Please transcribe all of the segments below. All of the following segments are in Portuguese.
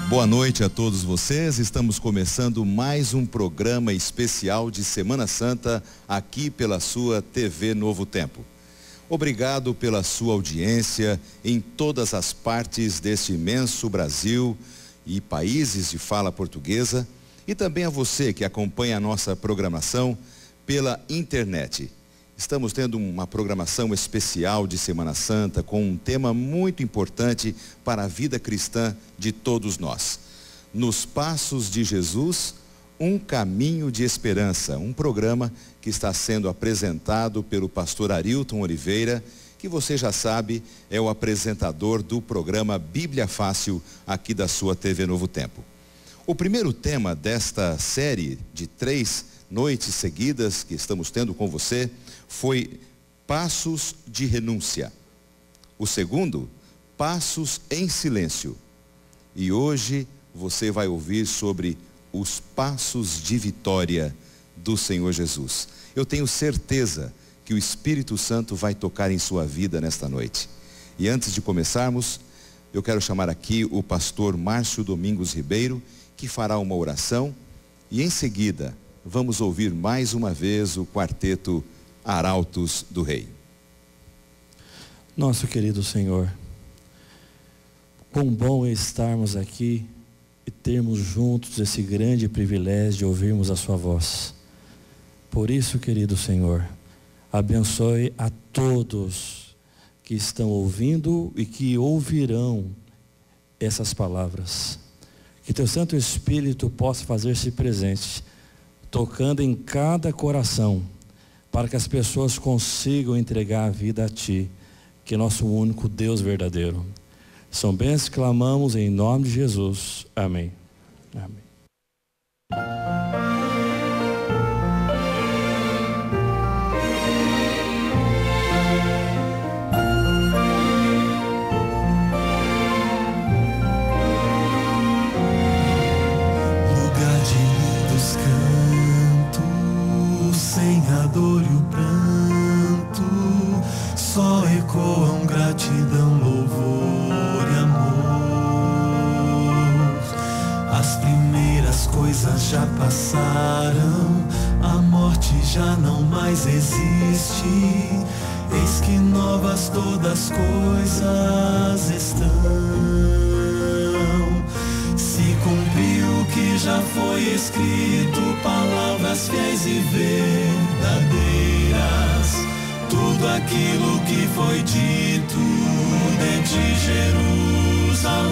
Boa noite a todos vocês. Estamos começando mais um programa especial de Semana Santa aqui pela sua TV Novo Tempo. Obrigado pela sua audiência em todas as partes deste imenso Brasil e países de fala portuguesa, e também a você que acompanha a nossa programação pela internet. Estamos tendo uma programação especial de Semana Santa com um tema muito importante para a vida cristã de todos nós. Nos Passos de Jesus, um caminho de esperança, um programa que está sendo apresentado pelo pastor Arilton Oliveira, que você já sabe é o apresentador do programa Bíblia Fácil aqui da sua TV Novo Tempo. O primeiro tema desta série de 3 noites seguidas que estamos tendo com você foi Passos de Renúncia. O segundo, Passos em Silêncio. E hoje você vai ouvir sobre os passos de vitória do Senhor Jesus. Eu tenho certeza que o Espírito Santo vai tocar em sua vida nesta noite. E antes de começarmos, eu quero chamar aqui o pastor Márcio Domingos Ribeiro, que fará uma oração, e em seguida vamos ouvir mais uma vez o quarteto Arautos do Rei. Nosso querido Senhor, quão bom é estarmos aqui e termos juntos esse grande privilégio de ouvirmos a sua voz. Por isso, querido Senhor, abençoe a todos que estão ouvindo e que ouvirão essas palavras. Que teu Santo Espírito possa fazer-se presente, tocando em cada coração, para que as pessoas consigam entregar a vida a Ti, que é nosso único Deus verdadeiro. São bênçãos que clamamos em nome de Jesus. Amém. Amém. Dor e o pranto só ecoam gratidão, louvor e amor. As primeiras coisas já passaram, a morte já não mais existe. Eis que novas todas coisas estão. Se cumpriu o que já foi escrito, palavras fiéis e verdadeiras, tudo aquilo que foi dito de ti, Jerusalém.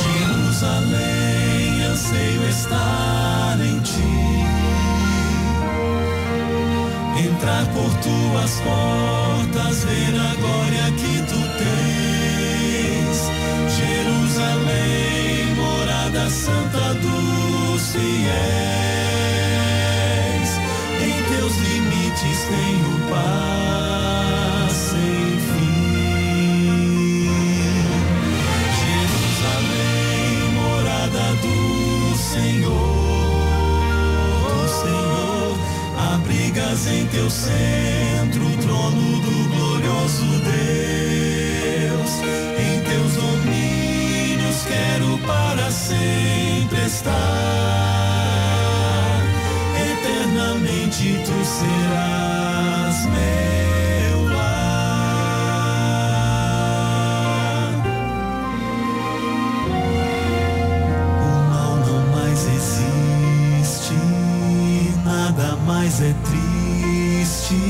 Jerusalém, anseio estar em ti, entrar por tuas portas, ver a glória que tu tens. Jerusalém, morada santa dos fiéis, em teus limites tenho paz sem fim. Jerusalém, morada do Senhor, abrigas em teu centro o trono do glorioso Deus. Em teus domínios quero para sempre estar, eternamente tu serás meu lar. O mal não mais existe, nada mais é triste,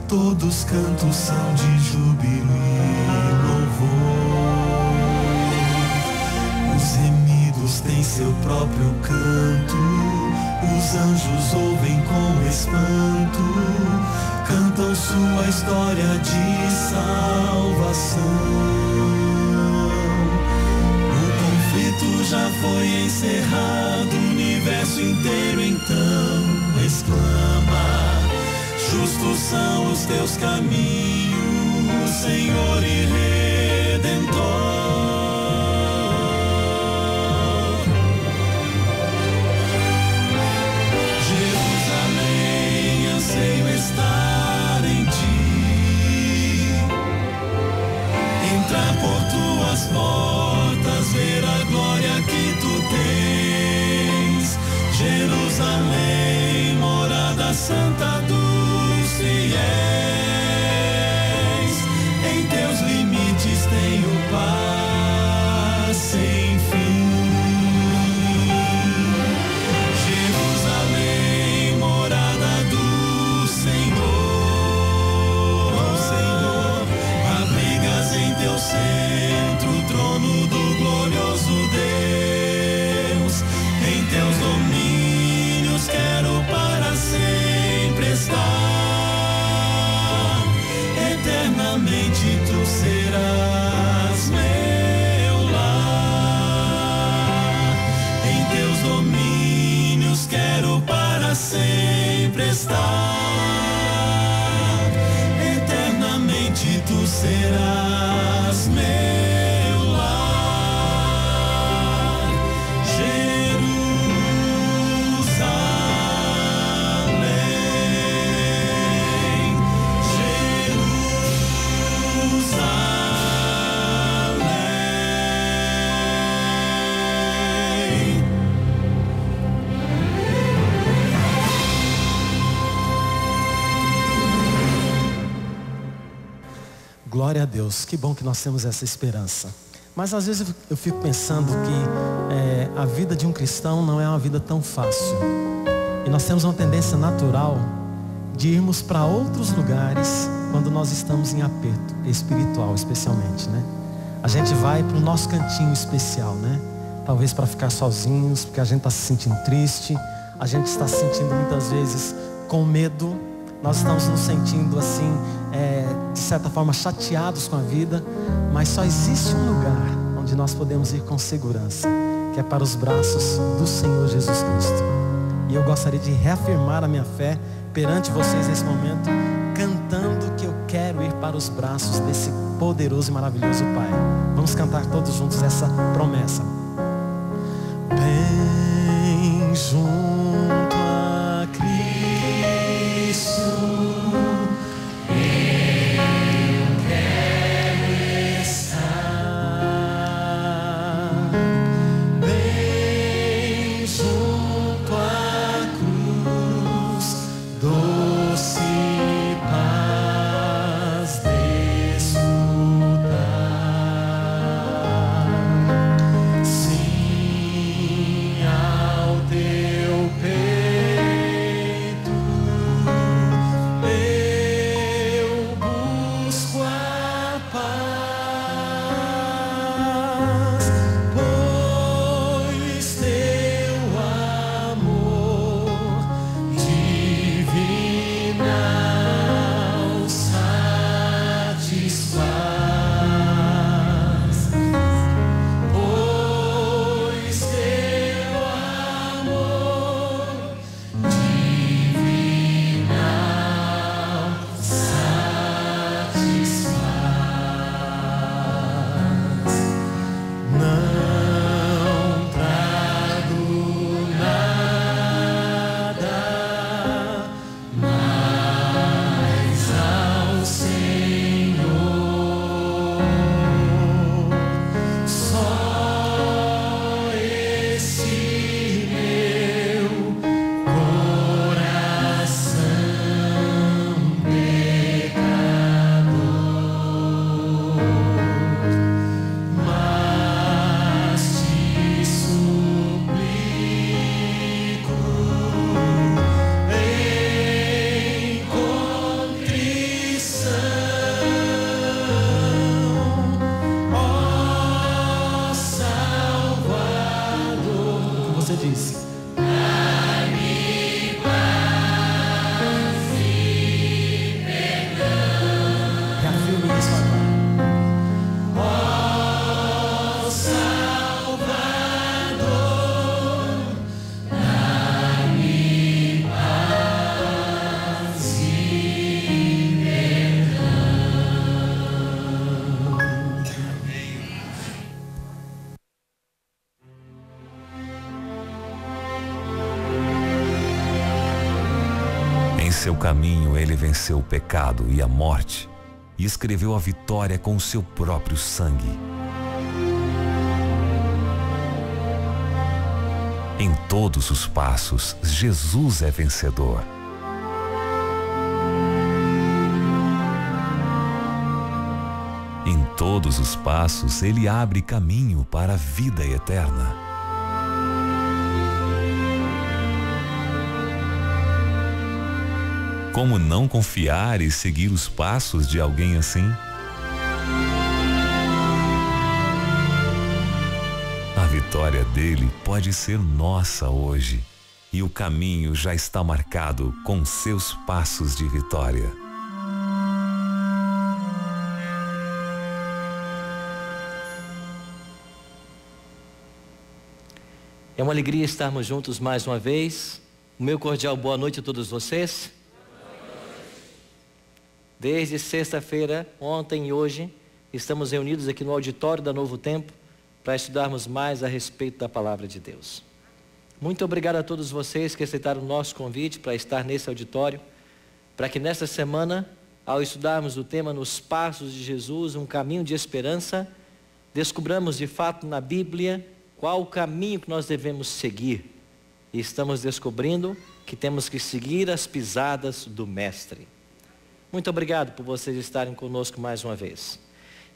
todos cantos são de júbilo e louvor. Os remidos têm seu próprio canto, os anjos ouvem com espanto, cantam sua história de salvação. O conflito já foi encerrado, o universo inteiro então exclama: justos são os teus caminhos, Senhor e Redentor. Jerusalém, anseio estar em ti, Jerusalém, morada santa dos fiéis. Em teus limites tenho paz sem fim. Jerusalém, morada do Senhor, abrigas em teu centro o trono do glorioso Deus. Em teus domínios quero para sempre estar. Eternamente tu serás meu lar. Em teus domínios quero para sempre estar. Eternamente tu serás meu lar. Jerusalém, Jerusalém. Glória a Deus, que bom que nós temos essa esperança. Mas às vezes eu fico pensando que a vida de um cristão não é uma vida tão fácil. E nós temos uma tendência natural de irmos para outros lugares quando nós estamos em aperto espiritual, especialmente, né? A gente vai para o nosso cantinho especial, né? Talvez para ficar sozinhos, porque a gente está se sentindo triste, a gente está se sentindo muitas vezes com medo, nós estamos nos sentindo assim, de certa forma chateados com a vida, mas só existe um lugar onde nós podemos ir com segurança, que é para os braços do Senhor Jesus Cristo. E eu gostaria de reafirmar a minha fé perante vocês nesse momento, cantando que eu quero ir para os braços desse poderoso e maravilhoso Pai. Vamos cantar todos juntos essa promessa. Bem junto a Cristo eu quero estar. Bem junto à cruz, doce paz desfrutar. Sim, ao teu peito eu busco a paz, pois teu amor divinal satisfaz, pois teu amor divinal satisfaz. Não trago nada mais ao Senhor, só esse meu coração pecador. Mas te suplico em contrição, ó Salvador. Como você disse, reafirme isso agora. Ó Salvador, dá-me paz e Em seu caminho ele venceu o pecado e a morte e escreveu a vitória com o seu próprio sangue. Em todos os passos, Jesus é vencedor. Em todos os passos, Ele abre caminho para a vida eterna. Como não confiar e seguir os passos de alguém assim? A vitória dele pode ser nossa hoje, e o caminho já está marcado com seus passos de vitória. É uma alegria estarmos juntos mais uma vez. O meu cordial boa noite a todos vocês. Desde sexta-feira, ontem e hoje, estamos reunidos aqui no auditório da Novo Tempo para estudarmos mais a respeito da Palavra de Deus. Muito obrigado a todos vocês que aceitaram o nosso convite para estar nesse auditório, para que nesta semana, ao estudarmos o tema Nos Passos de Jesus, um caminho de esperança, descobramos de fato na Bíblia qual o caminho que nós devemos seguir. E estamos descobrindo que temos que seguir as pisadas do Mestre. Muito obrigado por vocês estarem conosco mais uma vez.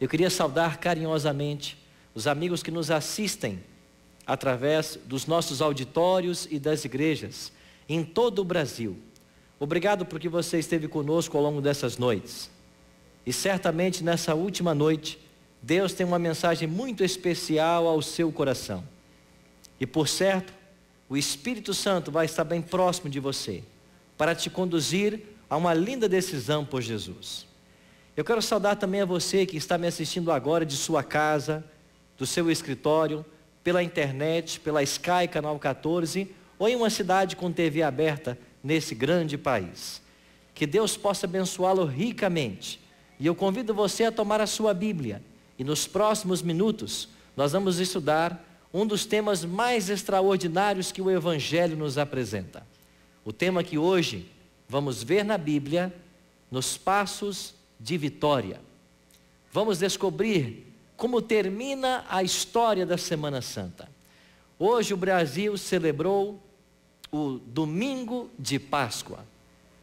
Eu queria saudar carinhosamente os amigos que nos assistem através dos nossos auditórios e das igrejas em todo o Brasil. Obrigado porque você esteve conosco ao longo dessas noites. E certamente nessa última noite, Deus tem uma mensagem muito especial ao seu coração. E por certo, o Espírito Santo vai estar bem próximo de você para te conduzir a uma linda decisão por Jesus. Eu quero saudar também a você que está me assistindo agora de sua casa, do seu escritório, pela internet, pela Sky Canal 14, ou em uma cidade com TV aberta nesse grande país. Que Deus possa abençoá-lo ricamente. E eu convido você a tomar a sua Bíblia. E nos próximos minutos, nós vamos estudar um dos temas mais extraordinários que o Evangelho nos apresenta. O tema que hoje vamos ver na Bíblia, nos passos de vitória. Vamos descobrir como termina a história da Semana Santa. Hoje o Brasil celebrou o domingo de Páscoa.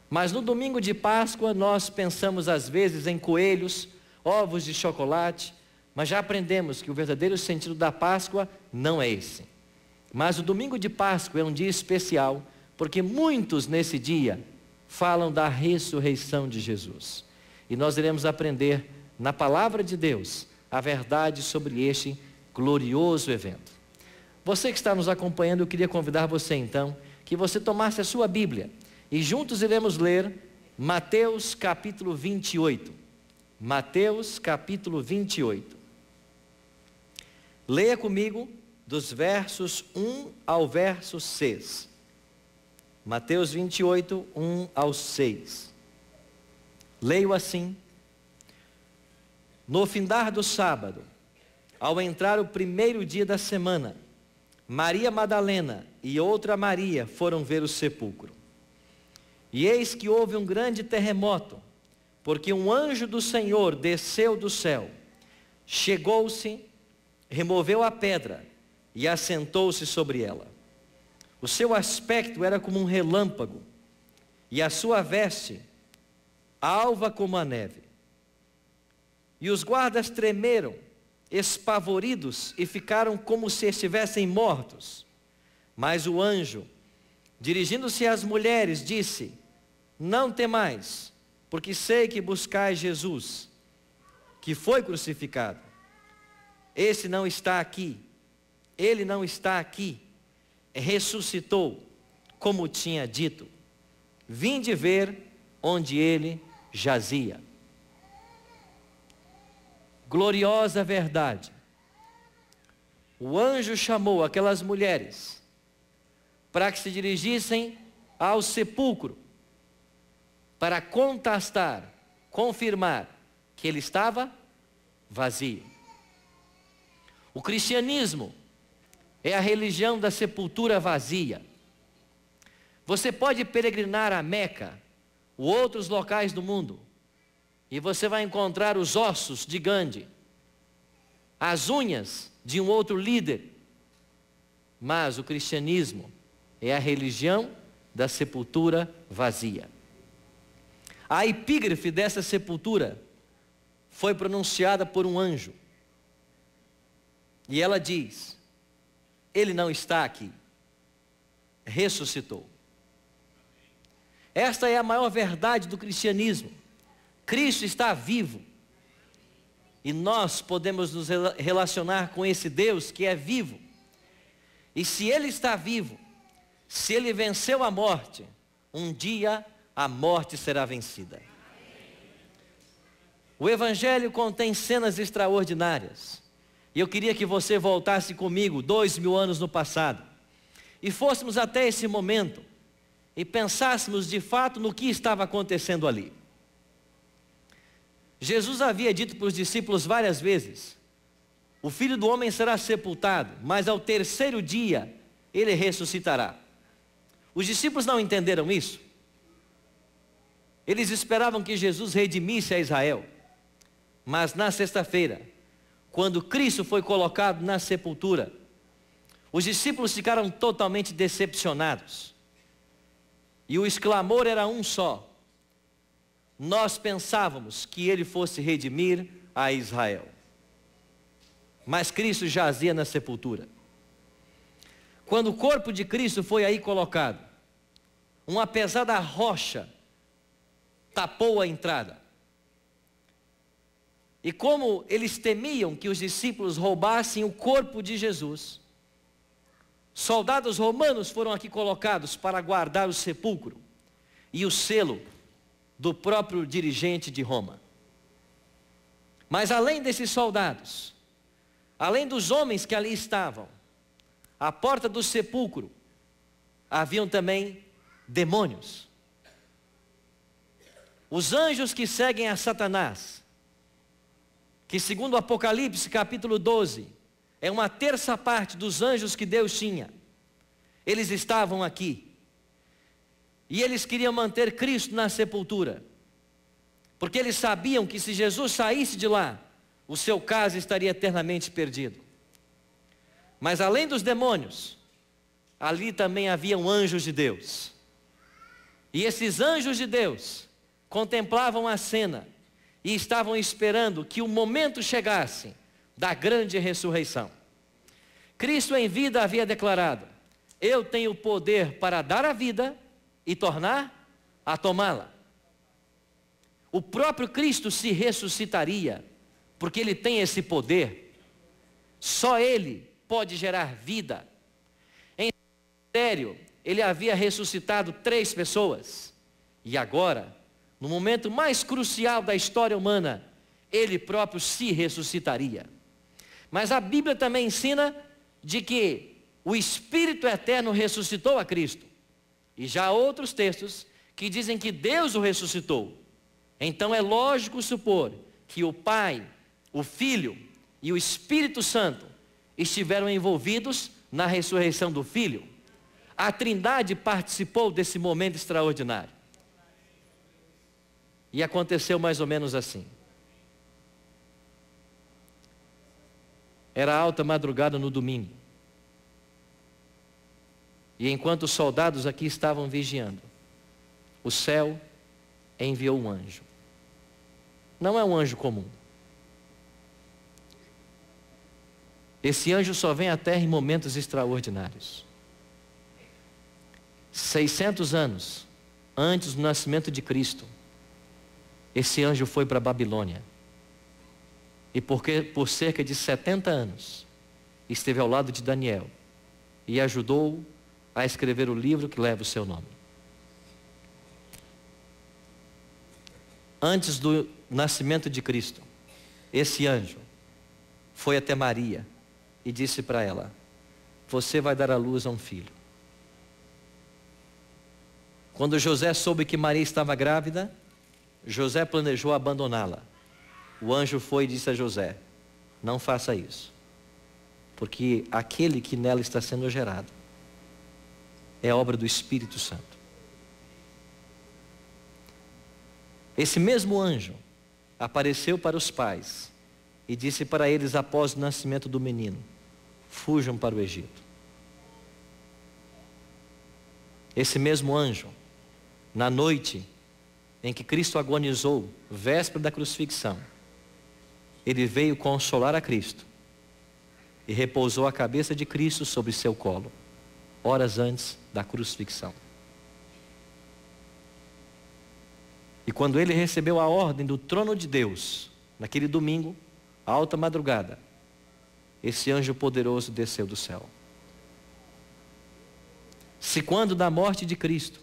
Mas no domingo de Páscoa nós pensamos às vezes em coelhos, ovos de chocolate, mas já aprendemos que o verdadeiro sentido da Páscoa não é esse. Mas o domingo de Páscoa é um dia especial, porque muitos nesse dia falam da ressurreição de Jesus. E nós iremos aprender na palavra de Deus a verdade sobre este glorioso evento. Você que está nos acompanhando, eu queria convidar você então, que você tomasse a sua Bíblia e juntos iremos ler Mateus capítulo 28. Mateus capítulo 28. Leia comigo dos versos 1 ao verso 6. Mateus 28, 1 ao 6. Leio assim. No findar do sábado, ao entrar o primeiro dia da semana, Maria Madalena e outra Maria foram ver o sepulcro. E eis que houve um grande terremoto, porque um anjo do Senhor desceu do céu, chegou-se, removeu a pedra e assentou-se sobre ela. O seu aspecto era como um relâmpago, e a sua veste alva como a neve. E os guardas tremeram, espavoridos, e ficaram como se estivessem mortos. Mas o anjo, dirigindo-se às mulheres, disse: não temais, porque sei que buscais Jesus, que foi crucificado. Esse não está aqui, ele não está aqui, ressuscitou, como tinha dito. Vinde ver onde ele jazia. Gloriosa verdade. O anjo chamou aquelas mulheres para que se dirigissem ao sepulcro, para contrastar, confirmar que ele estava vazio. O cristianismo é a religião da sepultura vazia. Você pode peregrinar a Meca ou outros locais do mundo, e você vai encontrar os ossos de Gandhi, as unhas de um outro líder, mas o cristianismo é a religião da sepultura vazia. A epígrafe dessa sepultura foi pronunciada por um anjo. E ela diz: ele não está aqui, ressuscitou. Esta é a maior verdade do cristianismo. Cristo está vivo. E nós podemos nos relacionar com esse Deus que é vivo. E se Ele está vivo, se Ele venceu a morte, um dia a morte será vencida. O Evangelho contém cenas extraordinárias. E eu queria que você voltasse comigo 2000 anos no passado. E fôssemos até esse momento. E pensássemos de fato no que estava acontecendo ali. Jesus havia dito para os discípulos várias vezes: o Filho do Homem será sepultado, mas ao terceiro dia Ele ressuscitará. Os discípulos não entenderam isso. Eles esperavam que Jesus redimisse a Israel. Mas na sexta-feira, quando Cristo foi colocado na sepultura, os discípulos ficaram totalmente decepcionados. E o exclamor era um só: nós pensávamos que Ele fosse redimir a Israel. Mas Cristo jazia na sepultura. Quando o corpo de Cristo foi aí colocado, uma pesada rocha tapou a entrada. E como eles temiam que os discípulos roubassem o corpo de Jesus, soldados romanos foram aqui colocados para guardar o sepulcro e o selo do próprio dirigente de Roma. Mas além desses soldados, além dos homens que ali estavam, à porta do sepulcro haviam também demônios. Os anjos que seguem a Satanás, que segundo o Apocalipse capítulo 12, é uma terça parte dos anjos que Deus tinha, eles estavam aqui. E eles queriam manter Cristo na sepultura, porque eles sabiam que se Jesus saísse de lá, o seu caso estaria eternamente perdido. Mas além dos demônios, ali também haviam anjos de Deus. E esses anjos de Deus contemplavam a cena e estavam esperando que o momento chegasse da grande ressurreição. Cristo em vida havia declarado: eu tenho poder para dar a vida e tornar a tomá-la. O próprio Cristo se ressuscitaria, porque Ele tem esse poder. Só Ele pode gerar vida. Em sério, Ele havia ressuscitado 3 pessoas. E agora, no momento mais crucial da história humana, Ele próprio se ressuscitaria. Mas a Bíblia também ensina de que o Espírito Eterno ressuscitou a Cristo. E já há outros textos que dizem que Deus o ressuscitou. Então é lógico supor que o Pai, o Filho e o Espírito Santo estiveram envolvidos na ressurreição do Filho. A Trindade participou desse momento extraordinário. E aconteceu mais ou menos assim. Era alta madrugada no domingo. E enquanto os soldados aqui estavam vigiando, o céu enviou um anjo. Não é um anjo comum. Esse anjo só vem à terra em momentos extraordinários. 600 anos antes do nascimento de Cristo, esse anjo foi para a Babilônia. E por cerca de 70 anos, esteve ao lado de Daniel e ajudou a escrever o livro que leva o seu nome. Antes do nascimento de Cristo, esse anjo foi até Maria e disse para ela: você vai dar à luz a um filho. Quando José soube que Maria estava grávida, José planejou abandoná-la. O anjo foi e disse a José: não faça isso, porque aquele que nela está sendo gerado é obra do Espírito Santo. Esse mesmo anjo apareceu para os pais e disse para eles após o nascimento do menino: fujam para o Egito. Esse mesmo anjo, na noite em que Cristo agonizou, véspera da crucifixão, ele veio consolar a Cristo e repousou a cabeça de Cristo sobre seu colo, horas antes da crucifixão. E quando ele recebeu a ordem do trono de Deus, naquele domingo, alta madrugada, esse anjo poderoso desceu do céu. Se quando da morte de Cristo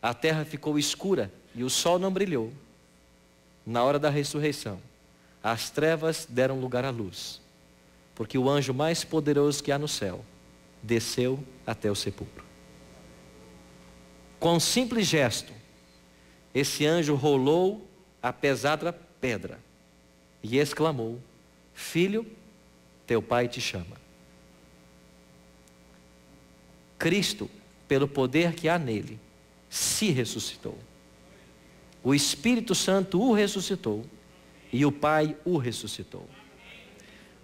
a terra ficou escura e o sol não brilhou, na hora da ressurreição, as trevas deram lugar à luz, porque o anjo mais poderoso que há no céu desceu até o sepulcro. Com um simples gesto, esse anjo rolou a pesada pedra e exclamou: Filho, teu pai te chama. Cristo, pelo poder que há nele, se ressuscitou. O Espírito Santo o ressuscitou e o Pai o ressuscitou.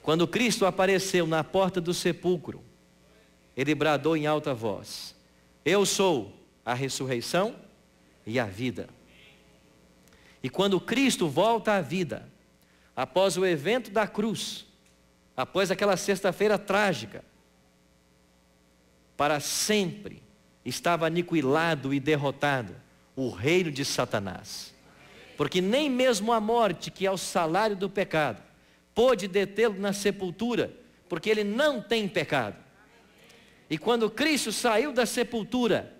Quando Cristo apareceu na porta do sepulcro, ele bradou em alta voz: Eu sou a ressurreição e a vida. E quando Cristo volta à vida, após o evento da cruz, após aquela sexta-feira trágica, para sempre estava aniquilado e derrotado o reino de Satanás. Porque nem mesmo a morte, que é o salário do pecado, pôde detê-lo na sepultura, porque ele não tem pecado. E quando Cristo saiu da sepultura,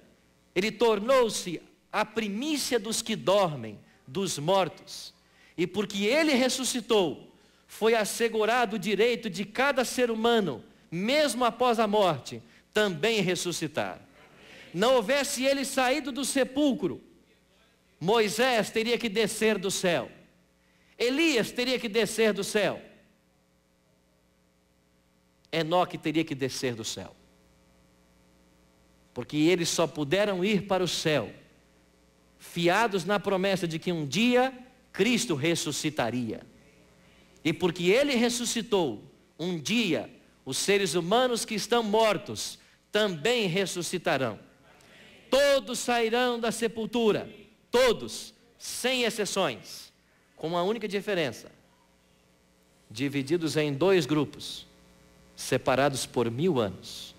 ele tornou-se a primícia dos que dormem, dos mortos. E porque ele ressuscitou, foi assegurado o direito de cada ser humano, mesmo após a morte, também ressuscitar. Não houvesse ele saído do sepulcro, Moisés teria que descer do céu, Elias teria que descer do céu, Enoque teria que descer do céu, porque eles só puderam ir para o céu fiados na promessa de que um dia Cristo ressuscitaria. E porque ele ressuscitou, um dia os seres humanos que estão mortos também ressuscitarão. Todos sairão da sepultura, todos, sem exceções, com uma única diferença: divididos em dois grupos, separados por 1000 anos,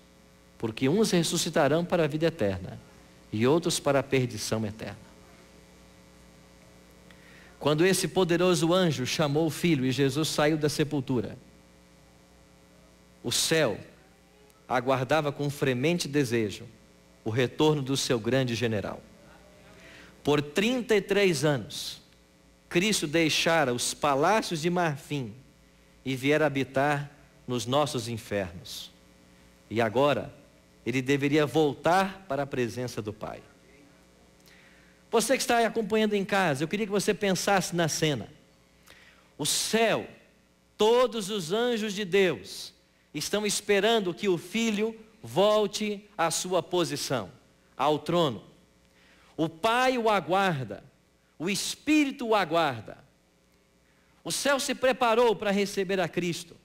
porque uns ressuscitarão para a vida eterna e outros para a perdição eterna. Quando esse poderoso anjo chamou o filho e Jesus saiu da sepultura, o céu aguardava com fremente desejo o retorno do seu grande general. Por 33 anos, Cristo deixara os palácios de marfim e viera habitar nos nossos infernos. E agora, ele deveria voltar para a presença do Pai. Você que está acompanhando em casa, eu queria que você pensasse na cena. O céu, todos os anjos de Deus estão esperando que o Filho volte à sua posição, ao trono. O Pai o aguarda, o Espírito o aguarda. O céu se preparou para receber a Cristo.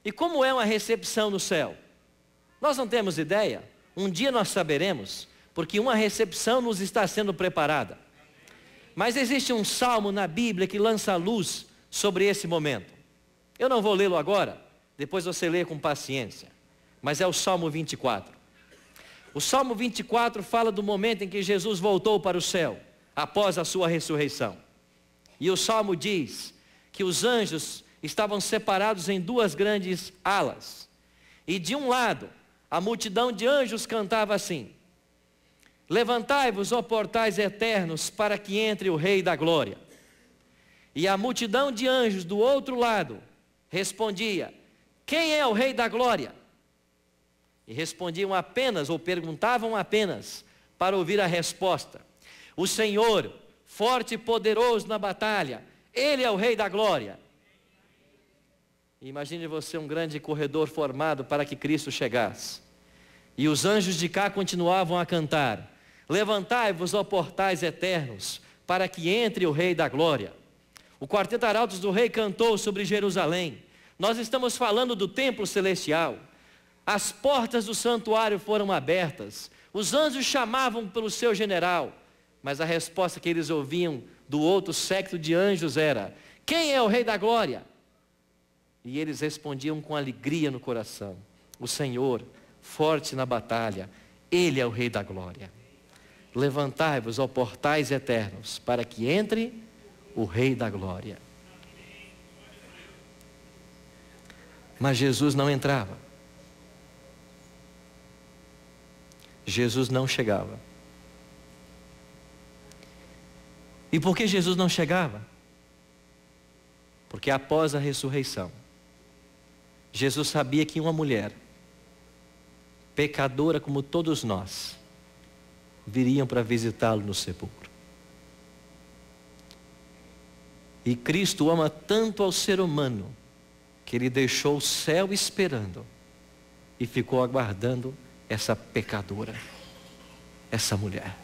E como é uma recepção no céu? Nós não temos ideia. Um dia nós saberemos, porque uma recepção nos está sendo preparada. Mas existe um salmo na Bíblia que lança luz sobre esse momento. Eu não vou lê-lo agora, depois você lê com paciência. Mas é o Salmo 24. O Salmo 24 fala do momento em que Jesus voltou para o céu, após a sua ressurreição. E o Salmo diz que os anjos estavam separados em duas grandes alas. E de um lado, a multidão de anjos cantava assim: Levantai-vos, ó portais eternos, para que entre o Rei da Glória. E a multidão de anjos do outro lado respondia: Quem é o Rei da Glória? E respondiam apenas, ou perguntavam apenas, para ouvir a resposta: O Senhor, forte e poderoso na batalha, Ele é o Rei da Glória. Imagine você um grande corredor formado para que Cristo chegasse. E os anjos de cá continuavam a cantar: Levantai-vos, ó portais eternos, para que entre o Rei da Glória. O quarteto Arautos do Rei cantou sobre Jerusalém. Nós estamos falando do templo celestial. As portas do santuário foram abertas. Os anjos chamavam pelo seu general, mas a resposta que eles ouviam do outro séquito de anjos era: quem é o Rei da Glória? E eles respondiam com alegria no coração: o Senhor, forte na batalha, Ele é o Rei da Glória. Levantai-vos, ó portais eternos, para que entre o Rei da Glória. Mas Jesus não entrava. Jesus não chegava. E por que Jesus não chegava? Porque após a ressurreição, Jesus sabia que uma mulher, pecadora como todos nós, viriam para visitá-lo no sepulcro. E Cristo ama tanto ao ser humano, que Ele deixou o céu esperando e ficou aguardando essa pecadora, essa mulher.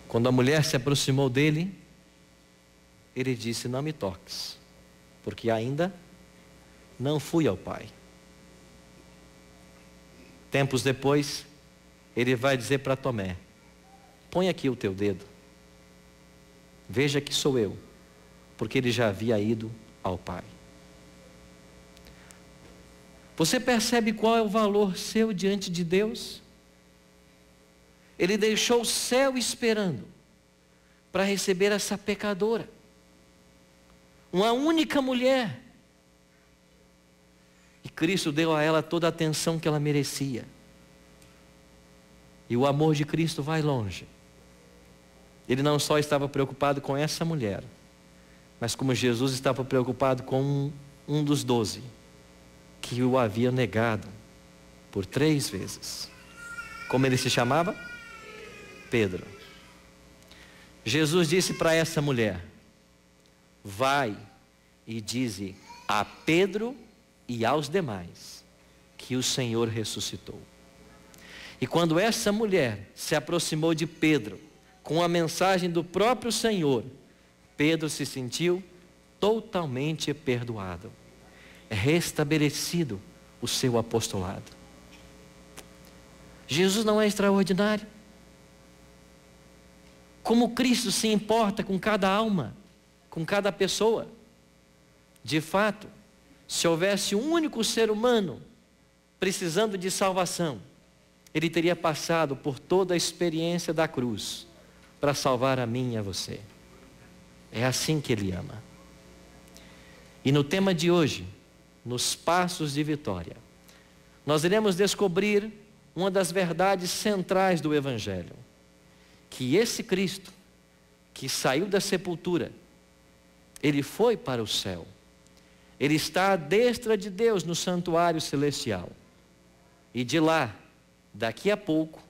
Quando a mulher se aproximou dele, ele disse: não me toques, porque ainda não fui ao Pai. Tempos depois, ele vai dizer para Tomé: põe aqui o teu dedo, veja que sou eu, porque ele já havia ido ao Pai. Você percebe qual é o valor seu diante de Deus? Ele deixou o céu esperando para receber essa pecadora, uma única mulher, e Cristo deu a ela toda a atenção que ela merecia. E o amor de Cristo vai longe. Ele não só estava preocupado com essa mulher, mas como Jesus estava preocupado com um dos 12, que o havia negado por 3 vezes. Como ele se chamava? Pedro. Jesus disse para essa mulher: vai e dize a Pedro e aos demais que o Senhor ressuscitou. E quando essa mulher se aproximou de Pedro com a mensagem do próprio Senhor, Pedro se sentiu totalmente perdoado, restabelecido o seu apostolado. Jesus não é extraordinário? Como Cristo se importa com cada alma, com cada pessoa. De fato, se houvesse um único ser humano precisando de salvação, ele teria passado por toda a experiência da cruz para salvar a mim e a você. É assim que Ele ama. E no tema de hoje, nos Passos de Vitória, nós iremos descobrir uma das verdades centrais do Evangelho: que esse Cristo, que saiu da sepultura, Ele foi para o céu. Ele está à destra de Deus no santuário celestial. E de lá, daqui a pouco,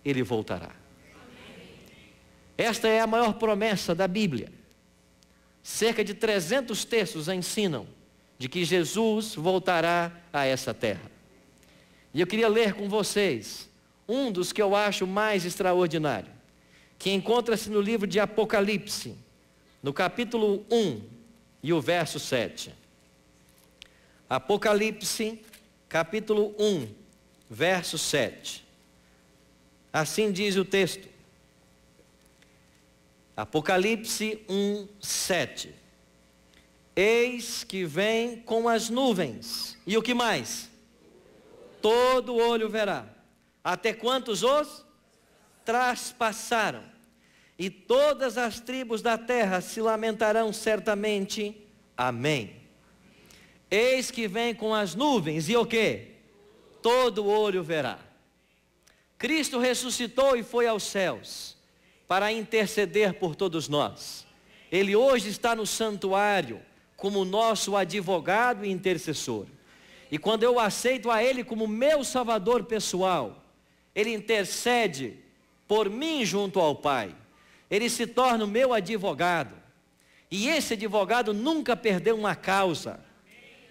Ele voltará. Esta é a maior promessa da Bíblia. Cerca de 300 textos ensinam de que Jesus voltará a essa terra. E eu queria ler com vocês um dos que eu acho mais extraordinário, que encontra-se no livro de Apocalipse, no capítulo 1 e o verso 7. Apocalipse, capítulo 1, verso 7. Assim diz o texto. Apocalipse 1, 7. Eis que vem com as nuvens. E o que mais? Todo olho verá. Até quantos os traspassaram. E todas as tribos da terra se lamentarão certamente. Amém. Eis que vem com as nuvens. E o que? Todo olho verá. Cristo ressuscitou e foi aos céus para interceder por todos nós. Ele hoje está no santuário como nosso advogado e intercessor. E quando eu aceito a Ele como meu Salvador pessoal, Ele intercede por mim junto ao Pai. Ele se torna o meu advogado. E esse advogado nunca perdeu uma causa.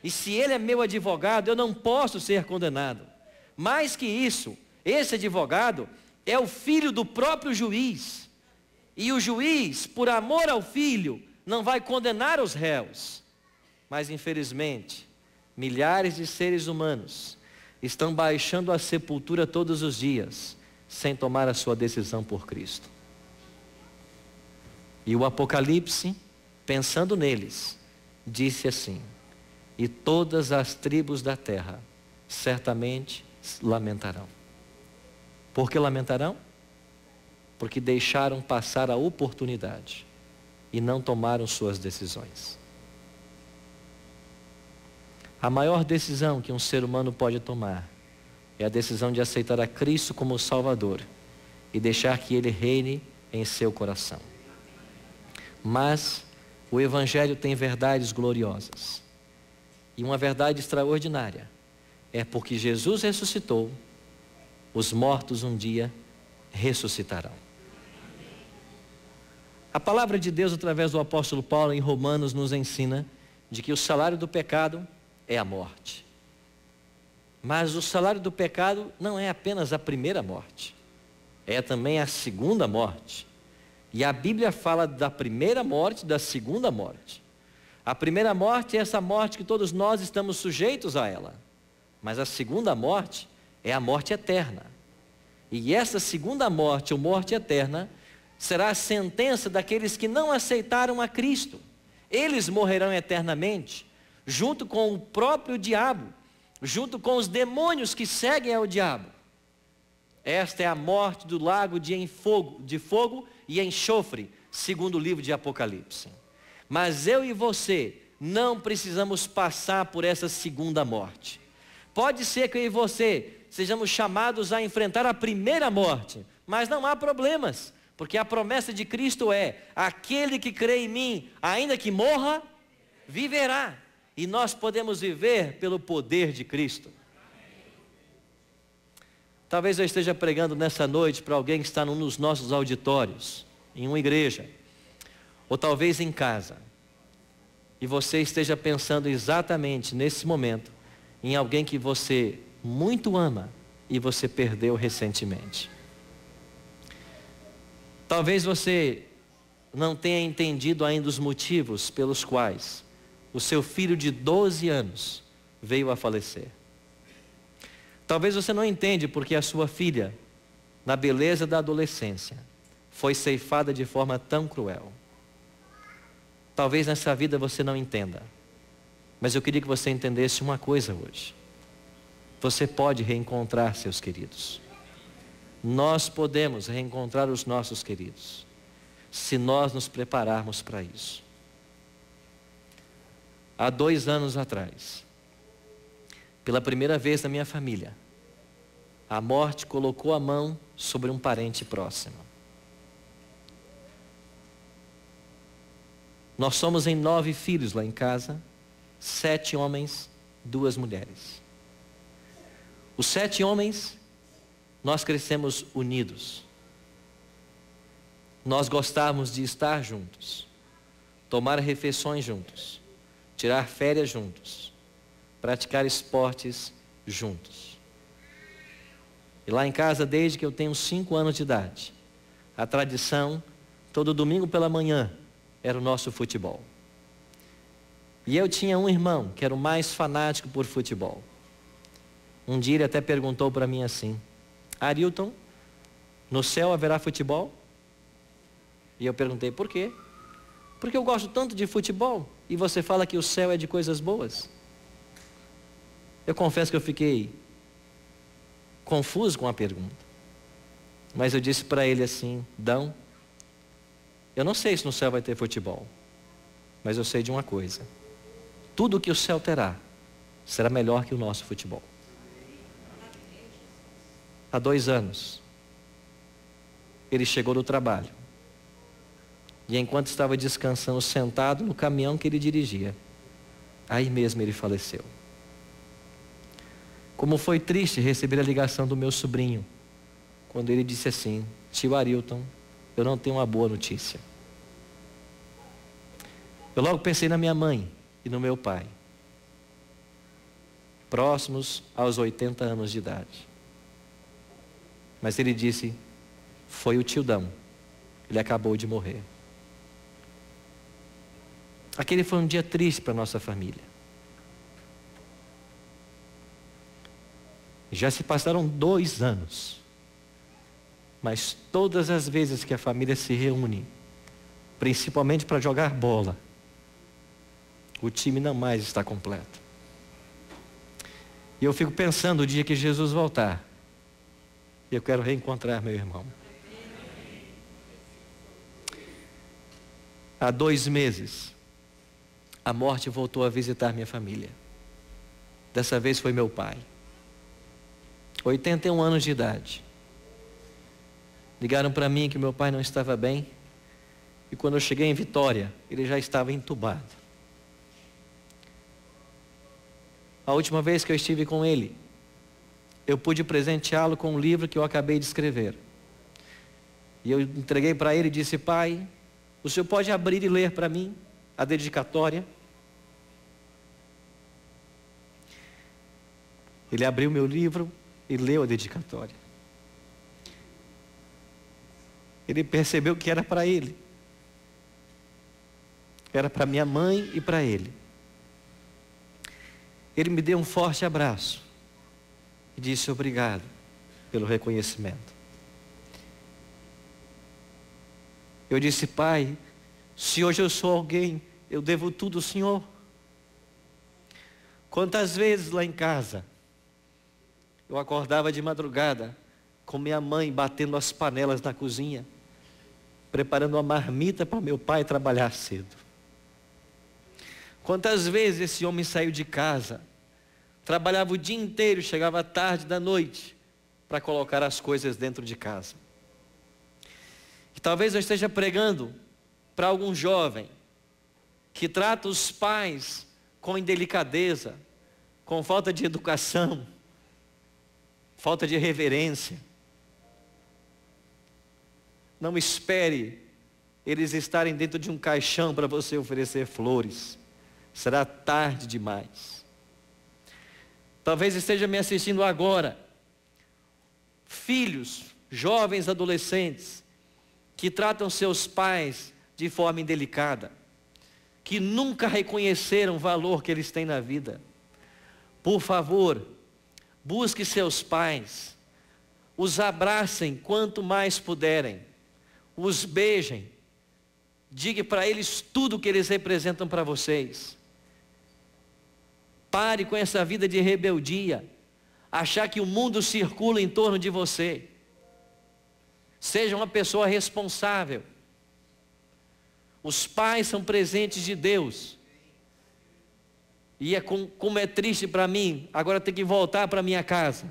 E se Ele é meu advogado, eu não posso ser condenado. Mais que isso, esse advogado é o filho do próprio juiz. E o juiz, por amor ao filho, não vai condenar os réus. Mas infelizmente, milhares de seres humanos estão baixando a sepultura todos os dias, sem tomar a sua decisão por Cristo. E o Apocalipse, pensando neles, disse assim: e todas as tribos da terra certamente lamentarão. Por que lamentarão? Porque deixaram passar a oportunidade e não tomaram suas decisões. A maior decisão que um ser humano pode tomar é a decisão de aceitar a Cristo como Salvador e deixar que Ele reine em seu coração. Mas o Evangelho tem verdades gloriosas. E uma verdade extraordinária é porque Jesus ressuscitou, os mortos um dia ressuscitarão. A palavra de Deus, através do apóstolo Paulo em Romanos, nos ensina de que o salário do pecado é a morte. Mas o salário do pecado não é apenas a primeira morte, é também a segunda morte. E a Bíblia fala da primeira morte, da segunda morte. A primeira morte é essa morte que todos nós estamos sujeitos a ela. Mas a segunda morte é a morte eterna. E essa segunda morte, ou morte eterna, será a sentença daqueles que não aceitaram a Cristo. Eles morrerão eternamente, junto com o próprio diabo, junto com os demônios que seguem ao diabo. Esta é a morte do lago de fogo e enxofre, segundo o livro de Apocalipse. Mas eu e você não precisamos passar por essa segunda morte. Pode ser que eu e você sejamos chamados a enfrentar a primeira morte, mas não há problemas, porque a promessa de Cristo é: aquele que crê em mim, ainda que morra, viverá. E nós podemos viver pelo poder de Cristo. Talvez eu esteja pregando nessa noite para alguém que está num dos nossos auditórios, em uma igreja, ou talvez em casa, e você esteja pensando exatamente nesse momento em alguém que você muito ama e você perdeu recentemente. Talvez você não tenha entendido ainda os motivos pelos quais o seu filho de 12 anos veio a falecer. Talvez você não entende porque a sua filha, na beleza da adolescência, foi ceifada de forma tão cruel. Talvez nessa vida você não entenda, mas eu queria que você entendesse uma coisa hoje. Você pode reencontrar seus queridos. Nós podemos reencontrar os nossos queridos, se nós nos prepararmos para isso. Há 2 anos atrás, pela primeira vez na minha família, a morte colocou a mão sobre um parente próximo. Nós somos em 9 filhos lá em casa, 7 homens, 2 mulheres. Os 7 homens, nós crescemos unidos. Nós gostávamos de estar juntos, tomar refeições juntos, tirar férias juntos, praticar esportes juntos. E lá em casa, desde que eu tenho 5 anos de idade, a tradição, todo domingo pela manhã, era o nosso futebol. E eu tinha um irmão que era o mais fanático por futebol. Um dia ele até perguntou para mim assim: Arilton, no céu haverá futebol? E eu perguntei: por quê? Porque eu gosto tanto de futebol e você fala que o céu é de coisas boas. Eu confesso que eu fiquei confuso com a pergunta. Mas eu disse para ele assim: Dão, eu não sei se no céu vai ter futebol, mas eu sei de uma coisa: tudo que o céu terá será melhor que o nosso futebol. Há 2 anos, ele chegou do trabalho. E enquanto estava descansando, sentado no caminhão que ele dirigia, aí mesmo ele faleceu. Como foi triste receber a ligação do meu sobrinho, quando ele disse assim: tio Arilton, eu não tenho uma boa notícia. Eu logo pensei na minha mãe e no meu pai, próximos aos 80 anos de idade. Mas ele disse: foi o tio Dão, ele acabou de morrer. Aquele foi um dia triste para a nossa família. Já se passaram 2 anos. Mas todas as vezes que a família se reúne, principalmente para jogar bola, o time não mais está completo. E eu fico pensando o dia que Jesus voltar, eu quero reencontrar meu irmão. Há 2 meses, a morte voltou a visitar minha família. Dessa vez foi meu pai. 81 anos de idade. Ligaram para mim que meu pai não estava bem. E quando eu cheguei em Vitória, ele já estava entubado. A última vez que eu estive com ele, eu pude presenteá-lo com um livro que eu acabei de escrever. E eu entreguei para ele e disse: pai, o senhor pode abrir e ler para mim a dedicatória? Ele abriu meu livro e leu a dedicatória. Ele percebeu que era para ele. Era para minha mãe e para ele. Ele me deu um forte abraço e disse obrigado pelo reconhecimento. Eu disse: pai, se hoje eu sou alguém, eu devo tudo ao senhor. Quantas vezes lá em casa eu acordava de madrugada com minha mãe batendo as panelas na cozinha, preparando uma marmita para meu pai trabalhar cedo. Quantas vezes esse homem saiu de casa, trabalhava o dia inteiro, chegava tarde da noite para colocar as coisas dentro de casa. E talvez eu esteja pregando para algum jovem que trata os pais com indelicadeza, com falta de educação, falta de reverência. Não espere eles estarem dentro de um caixão para você oferecer flores. Será tarde demais. Talvez esteja me assistindo agora filhos, jovens, adolescentes, que tratam seus pais de forma indelicada, que nunca reconheceram o valor que eles têm na vida. Por favor, busque seus pais, os abracem quanto mais puderem, os beijem, diga para eles tudo o que eles representam para vocês. Pare com essa vida de rebeldia, achar que o mundo circula em torno de você. Seja uma pessoa responsável. Os pais são presentes de Deus. E como é triste para mim agora ter que voltar para minha casa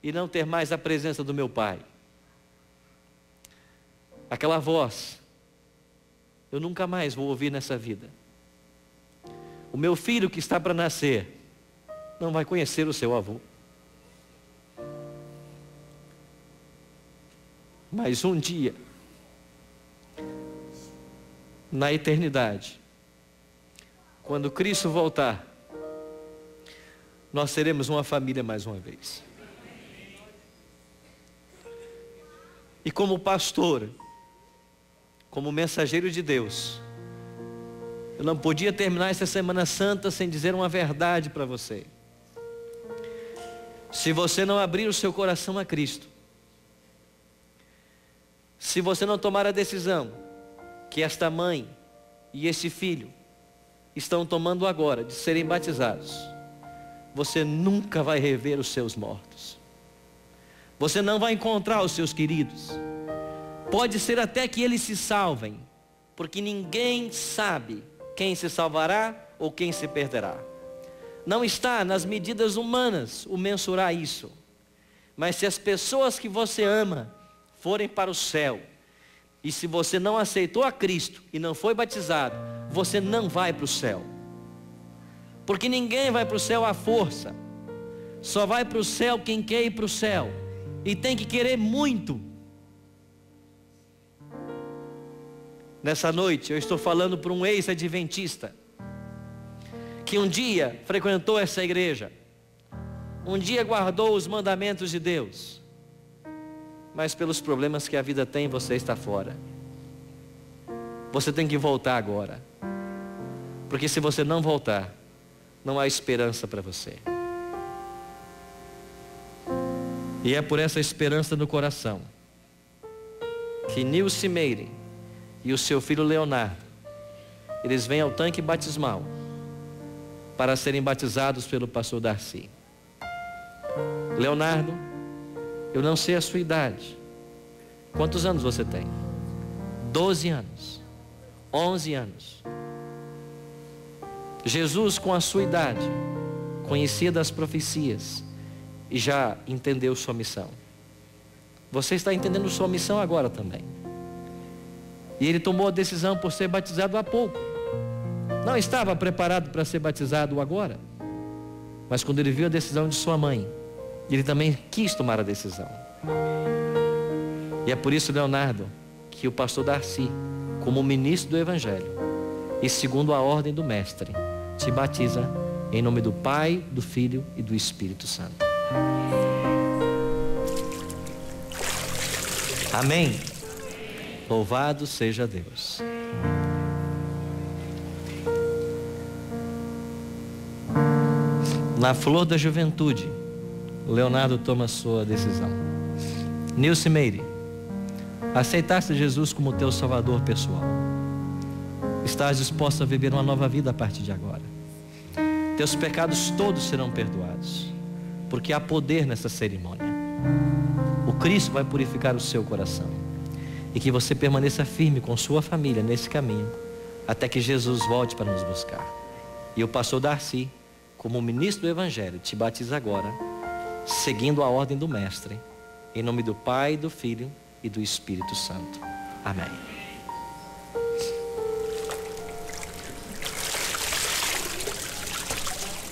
e não ter mais a presença do meu pai. Aquela voz, eu nunca mais vou ouvir nessa vida. O meu filho que está para nascer não vai conhecer o seu avô. Mas um dia, na eternidade, quando Cristo voltar, nós seremos uma família mais uma vez. E como pastor, como mensageiro de Deus, eu não podia terminar essa Semana Santa sem dizer uma verdade para você. Se você não abrir o seu coração a Cristo, se você não tomar a decisão que esta mãe e este filho estão tomando agora de serem batizados, você nunca vai rever os seus mortos. Você não vai encontrar os seus queridos. Pode ser até que eles se salvem, porque ninguém sabe quem se salvará ou quem se perderá. Não está nas medidas humanas o mensurar isso. Mas se as pessoas que você ama forem para o céu, e se você não aceitou a Cristo e não foi batizado, você não vai para o céu. Porque ninguém vai para o céu à força. Só vai para o céu quem quer ir para o céu. E tem que querer muito. Nessa noite eu estou falando para um ex-adventista que um dia frequentou essa igreja, um dia guardou os mandamentos de Deus, mas pelos problemas que a vida tem, você está fora. Você tem que voltar agora, porque se você não voltar, não há esperança para você. E é por essa esperança no coração que Nilce Meire e o seu filho Leonardo, eles vêm ao tanque batismal para serem batizados pelo pastor Darcy. Leonardo, eu não sei a sua idade. Quantos anos você tem? 12 anos. 11 anos. Jesus, com a sua idade, conhecia das profecias e já entendeu sua missão. Você está entendendo sua missão agora também. E ele tomou a decisão por ser batizado há pouco. Não estava preparado para ser batizado agora. Mas quando ele viu a decisão de sua mãe, ele também quis tomar a decisão. E é por isso, Leonardo, que o pastor Darcy, como ministro do Evangelho e segundo a ordem do mestre, te batiza em nome do Pai, do Filho e do Espírito Santo. Amém. Louvado seja Deus. Na flor da juventude, Leonardo toma sua decisão. Nilce Meire, aceitaste Jesus como teu salvador pessoal. Estás disposto a viver uma nova vida a partir de agora. Teus pecados todos serão perdoados, porque há poder nessa cerimônia. O Cristo vai purificar o seu coração, e que você permaneça firme com sua família nesse caminho, até que Jesus volte para nos buscar. E o pastor Darcy, como ministro do Evangelho, te batiza agora, seguindo a ordem do mestre, em nome do Pai, do Filho e do Espírito Santo. Amém.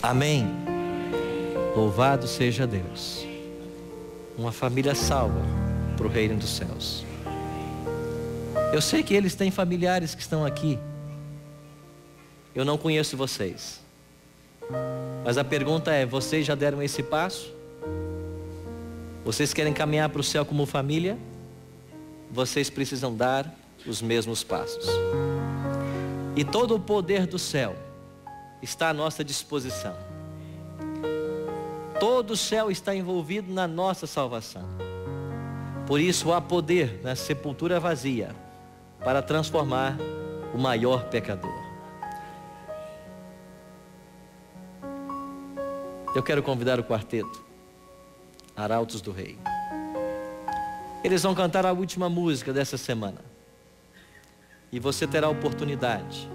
Amém. Louvado seja Deus. Uma família salva para o reino dos céus. Eu sei que eles têm familiares que estão aqui. Eu não conheço vocês. Mas a pergunta é, vocês já deram esse passo? Vocês querem caminhar para o céu como família? Vocês precisam dar os mesmos passos. E todo o poder do céu está à nossa disposição. Todo o céu está envolvido na nossa salvação. Por isso há poder na sepultura vazia para transformar o maior pecador. Eu quero convidar o quarteto Arautos do Rei. Eles vão cantar a última música dessa semana. E você terá a oportunidade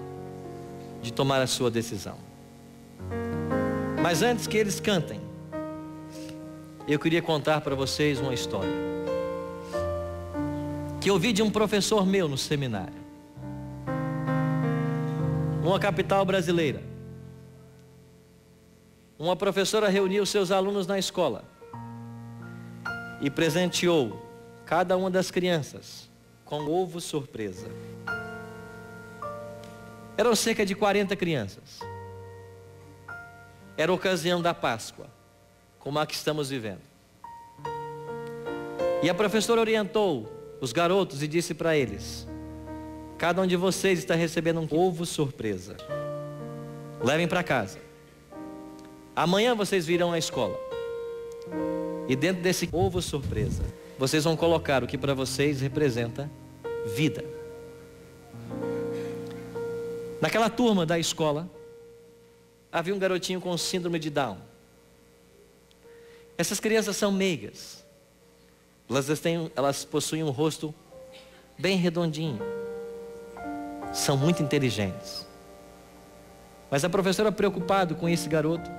de tomar a sua decisão. Mas antes que eles cantem, eu queria contar para vocês uma história que eu vi de um professor meu no seminário, numa capital brasileira. Uma professora reuniu seus alunos na escola e presenteou cada uma das crianças com um ovo surpresa. Eram cerca de 40 crianças. Era a ocasião da Páscoa, como a que estamos vivendo. E a professora orientou os garotos e disse para eles: cada um de vocês está recebendo um ovo surpresa. Levem para casa. Amanhã vocês virão à escola. E dentro desse ovo surpresa, vocês vão colocar o que para vocês representa vida. Naquela turma da escola, havia um garotinho com síndrome de Down. Essas crianças são meigas. Elas possuem um rosto bem redondinho. São muito inteligentes. Mas a professora, preocupada com esse garoto,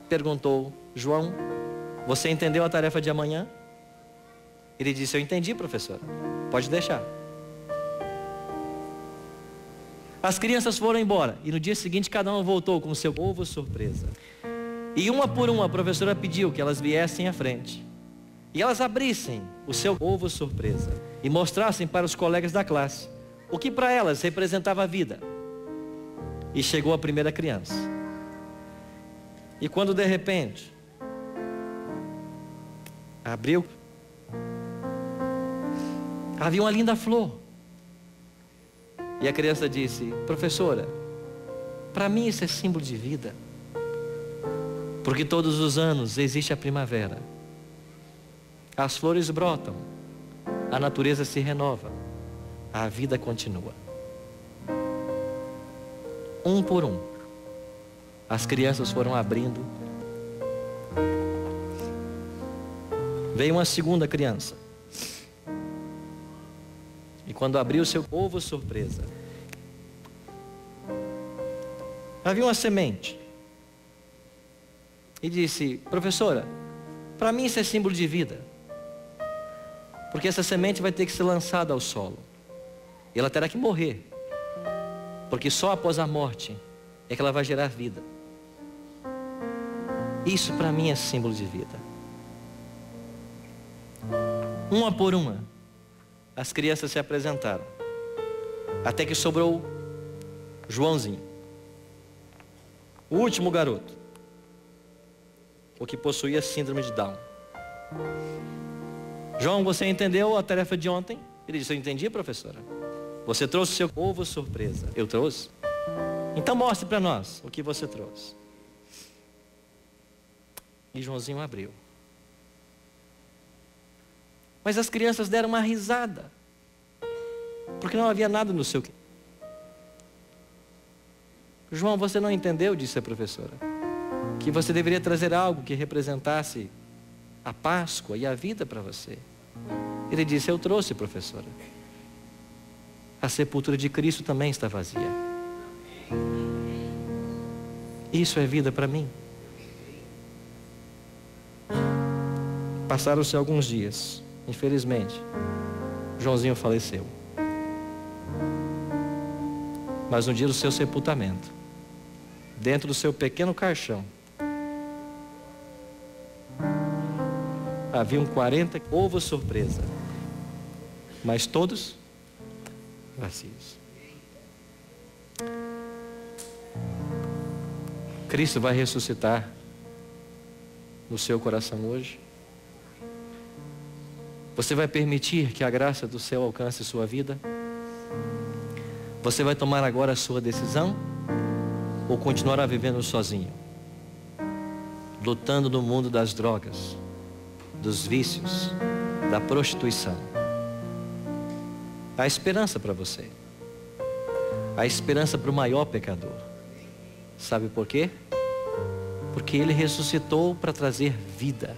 perguntou: João, você entendeu a tarefa de amanhã? Ele disse: eu entendi, professora. Pode deixar. As crianças foram embora e no dia seguinte cada uma voltou com o seu ovo surpresa. E uma por uma a professora pediu que elas viessem à frente e elas abrissem o seu ovo surpresa e mostrassem para os colegas da classe o que para elas representava a vida. E chegou a primeira criança. E quando de repente abriu, havia uma linda flor. E a criança disse: professora, para mim isso é símbolo de vida. Porque todos os anos existe a primavera. As flores brotam, a natureza se renova, a vida continua. Um por um, as crianças foram abrindo. Veio uma segunda criança. E quando abriu seu ovo surpresa, havia uma semente. E disse: professora, para mim isso é símbolo de vida. Porque essa semente vai ter que ser lançada ao solo. E ela terá que morrer. Porque só após a morte é que ela vai gerar vida. Isso para mim é símbolo de vida. Uma por uma, as crianças se apresentaram. Até que sobrou Joãozinho, o último garoto, o que possuía síndrome de Down. João, você entendeu a tarefa de ontem? Ele disse: eu entendi, professora. Você trouxe seu ovo surpresa. Eu trouxe? Então mostre para nós o que você trouxe. E Joãozinho abriu. Mas as crianças deram uma risada, porque não havia nada no seu... João, você não entendeu, disse a professora, que você deveria trazer algo que representasse a Páscoa e a vida para você. Ele disse: eu trouxe, professora. A sepultura de Cristo também está vazia. Isso é vida para mim. Passaram-se alguns dias. Infelizmente, Joãozinho faleceu. Mas no dia do seu sepultamento, dentro do seu pequeno caixão, haviam 40 ovos surpresa, mas todos vazios. Cristo vai ressuscitar no seu coração hoje? Você vai permitir que a graça do céu alcance sua vida? Você vai tomar agora a sua decisão? Ou continuará vivendo sozinho? Lutando no mundo das drogas, dos vícios, da prostituição. Há esperança para você. Há esperança para o maior pecador. Sabe por quê? Porque Ele ressuscitou para trazer vida.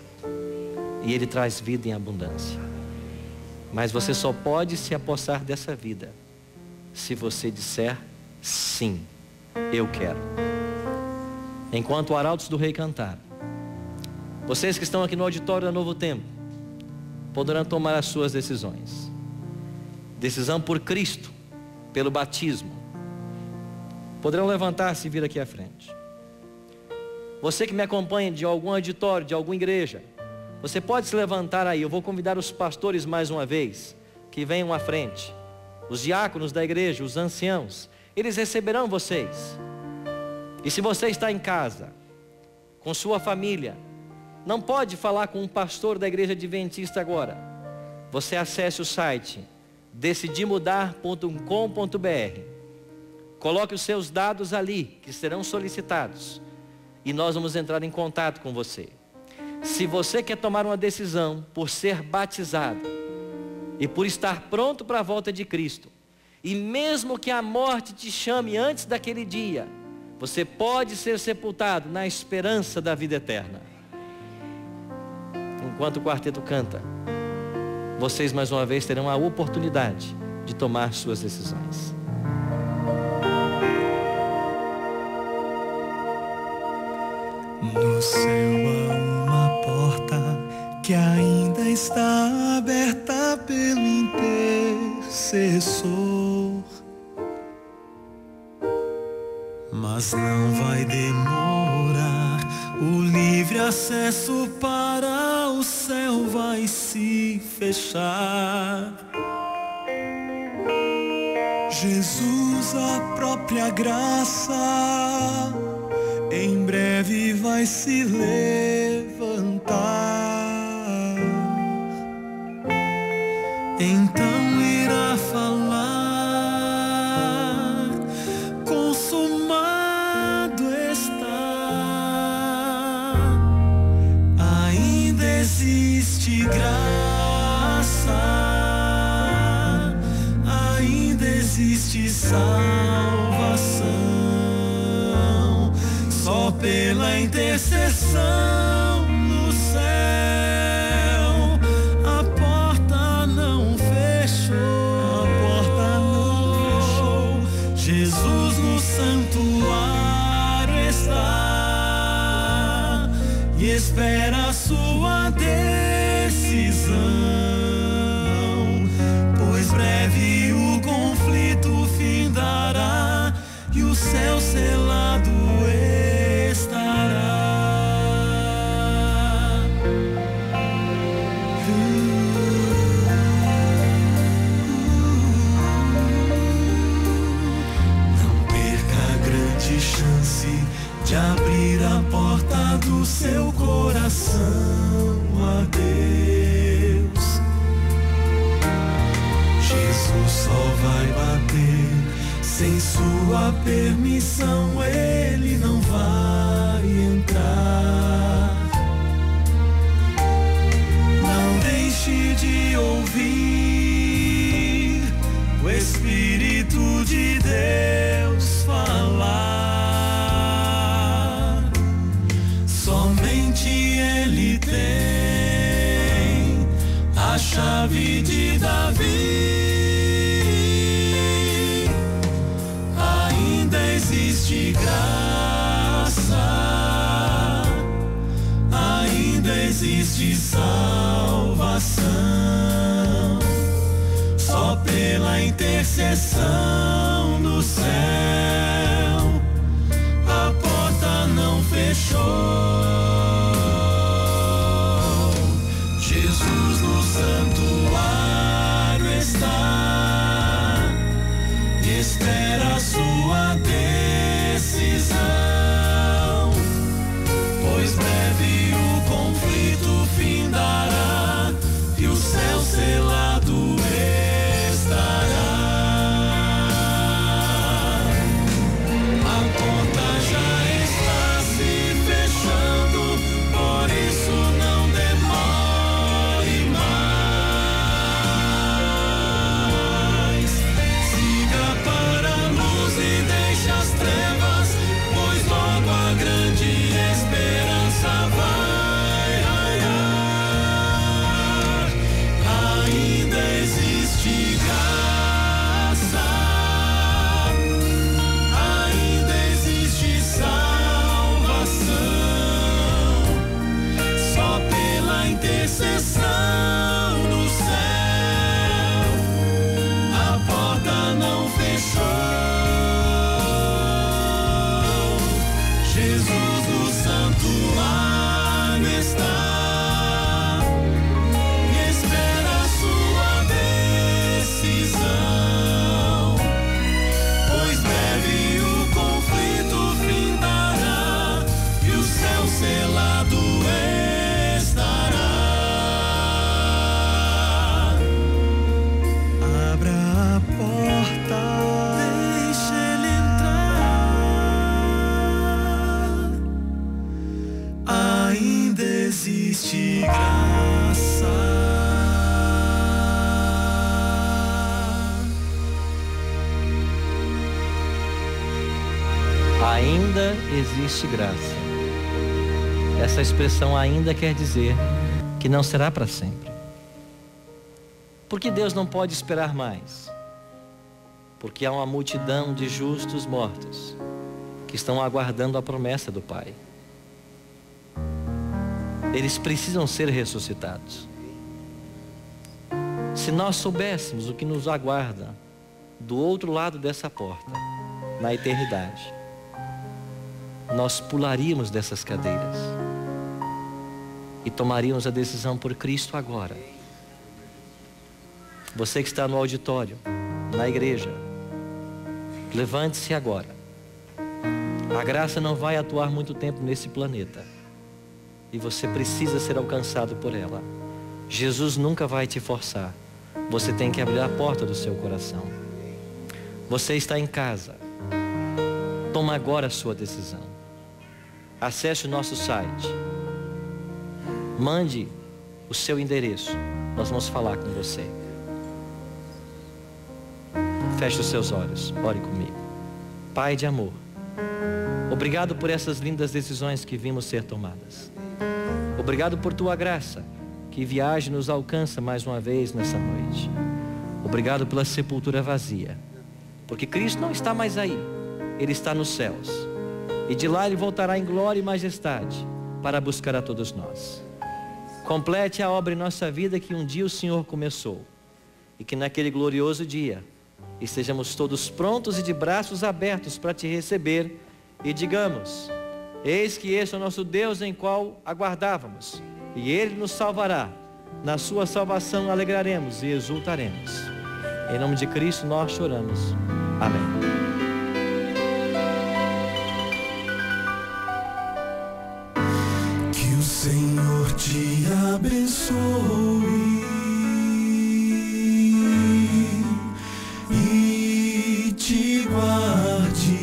E Ele traz vida em abundância. Mas você só pode se apossar dessa vida se você disser: sim, eu quero. Enquanto o Arautos do Rei cantar, vocês que estão aqui no auditório da Novo Tempo poderão tomar as suas decisões. Decisão por Cristo, pelo batismo. Poderão levantar-se e vir aqui à frente. Você que me acompanha de algum auditório, de alguma igreja, você pode se levantar aí. Eu vou convidar os pastores mais uma vez, que venham à frente. Os diáconos da igreja, os anciãos, eles receberão vocês. E se você está em casa, com sua família, não pode falar com um pastor da igreja adventista agora. Você acesse o site decidimudar.com.br. Coloque os seus dados ali, que serão solicitados. E nós vamos entrar em contato com você. Se você quer tomar uma decisão por ser batizado e por estar pronto para a volta de Cristo, e mesmo que a morte te chame antes daquele dia, você pode ser sepultado na esperança da vida eterna. Enquanto o quarteto canta, vocês mais uma vez terão a oportunidade de tomar suas decisões. No céu há uma porta que ainda está aberta pelo intercessor, mas não vai demorar. O livre acesso para o céu vai se fechar. Jesus, a própria graça, em breve vai se levantar. Então irá falar: consumado está. existe graça, ainda existe salvação, só pela intercessão no céu. A porta não fechou, Jesus no santuário está e espera a sua decisão, pois breve o conflito findará e o céu selado estará. Não perca a grande chance de abrir a porta do seu coração a Deus. Jesus só vai bater, sem sua permissão ele não vai entrar. Não deixe de ouvir o Espírito de Deus falar. Somente ele tem a chave de Davi. Ainda existe graça, ainda existe salvação, só pela intercessão no céu. A porta não fechou. Jesus no santuário está e espera a sua decisão, pois breve o conflito findará e o céu selado estará. A porta já está se fechando, por isso não demore mais. Siga para a luz e deixe as trevas, pois logo a grande esperança vai raiar. Ainda existe graça, ainda existe salvação, só pela intercessão no céu. A porta não fechou. Jesus no santuário está e espera a sua decisão, pois breve o conflito findará e o céu selado estará. Abra a porta, deixe ele entrar. Ainda existe graça. Ainda existe graça. Essa expressão ainda quer dizer que não será para sempre. Porque Deus não pode esperar mais. Porque há uma multidão de justos mortos que estão aguardando a promessa do Pai. Eles precisam ser ressuscitados. Se nós soubéssemos o que nos aguarda do outro lado dessa porta, na eternidade, nós pularíamos dessas cadeiras e tomaríamos a decisão por Cristo agora. Você que está no auditório, na igreja, levante-se agora. A graça não vai atuar muito tempo nesse planeta e você precisa ser alcançado por ela. Jesus nunca vai te forçar. Você tem que abrir a porta do seu coração. Você está em casa. Toma agora a sua decisão. Acesse o nosso site. Mande o seu endereço. Nós vamos falar com você. Feche os seus olhos, ore comigo. Pai de amor, obrigado por essas lindas decisões que vimos ser tomadas. Obrigado por tua graça, que viagem nos alcança mais uma vez nessa noite. Obrigado pela sepultura vazia, porque Cristo não está mais aí, Ele está nos céus. E de lá Ele voltará em glória e majestade para buscar a todos nós. Complete a obra em nossa vida que um dia o Senhor começou, e que naquele glorioso dia estejamos todos prontos e de braços abertos para te receber e digamos: eis que este é o nosso Deus em qual aguardávamos, e Ele nos salvará. Na sua salvação alegraremos e exultaremos. Em nome de Cristo nós choramos. Amém. Que o Senhor te abençoe e te guarde.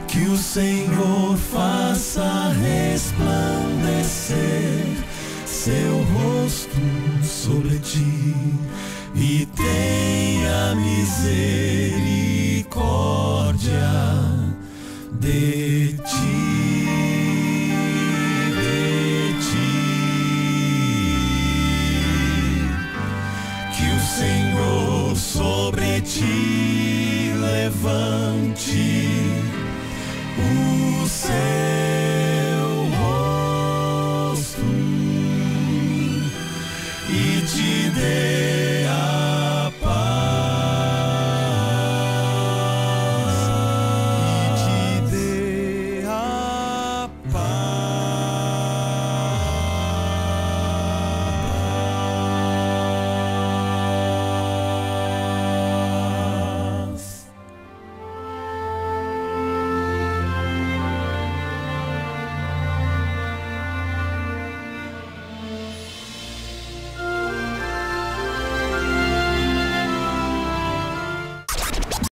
Que o Senhor faça resplandecer seu rosto sobre ti e tenha misericórdia de ti, Que o Senhor sobre ti levante